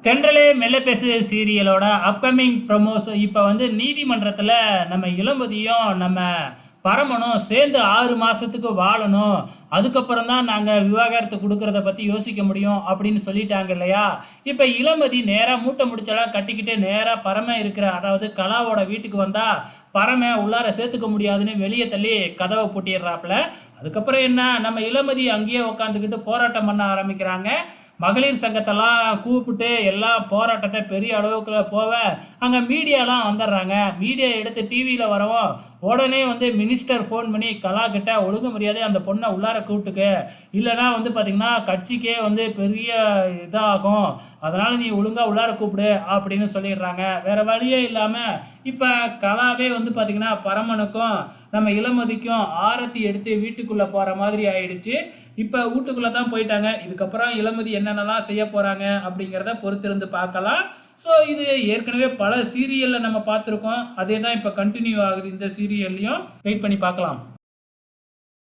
தென்றலே மெல்ல பேசு சீரியலோட அப்கமிங் ப்ரமோஸ் இப்போ வந்து நீதிமன்றத்தில் நம்ம இளம்பதியும் நம்ம பரமனும் சேர்ந்து 6 மாதத்துக்கு வாழணும். அதுக்கப்புறம் தான் நாங்கள் விவாகரத்து கொடுக்கறத பற்றி யோசிக்க முடியும் அப்படின்னு சொல்லிட்டாங்க இல்லையா. இப்போ இளமதி நேராக மூட்டை முடிச்செல்லாம் கட்டிக்கிட்டு நேராக பரம இருக்கிற அதாவது கலாவோட வீட்டுக்கு வந்தால் பரம உள்ளார சேர்த்துக்க முடியாதுன்னு வெளியே தள்ளி கதவை பூட்டிடுறாப்புல. அதுக்கப்புறம் என்ன, நம்ம இளமதி அங்கேயே உக்காந்துக்கிட்டு போராட்டம் பண்ண ஆரம்பிக்கிறாங்க. மகளிர் சங்கத்தெல்லாம் கூப்பிட்டு எல்லாம் போராட்டத்தை பெரிய அளவுக்குள்ள போக அங்கே மீடியாலாம் வந்துடுறாங்க. மீடியா எடுத்து டிவியில் வரவும் உடனே வந்து மினிஸ்டர் ஃபோன் பண்ணி கலா கிட்ட ஒழுங்கு மரியாதை அந்த பொண்ணை உள்ளார கூப்பிட்டுக்கு, இல்லைனா வந்து பார்த்திங்கன்னா கட்சிக்கே வந்து பெரிய இதாகும், அதனால் நீ ஒழுங்காக உள்ளார கூப்பிடு அப்படின்னு சொல்லிடுறாங்க. வேறு வழியே இல்லாமல் இப்போ கலாவே வந்து பார்த்திங்கன்னா பரமனுக்கும் நம்ம இளமதிக்கும் ஆரத்தி எடுத்து வீட்டுக்குள்ளே போகிற மாதிரி ஆயிடுச்சு. இப்போ வீட்டுக்குள்ளே தான் போயிட்டாங்க. இதுக்கப்புறம் இளமதி என்னென்னலாம் செய்ய போகிறாங்க அப்படிங்கிறத பொறுத்திருந்து பார்க்கலாம். ஸோ இது ஏற்கனவே பல சீரியலில் நம்ம பார்த்துருக்கோம். அதே தான் இப்போ கண்டினியூ ஆகுது இந்த சீரியல்லையும். வெயிட் பண்ணி பார்க்கலாம்.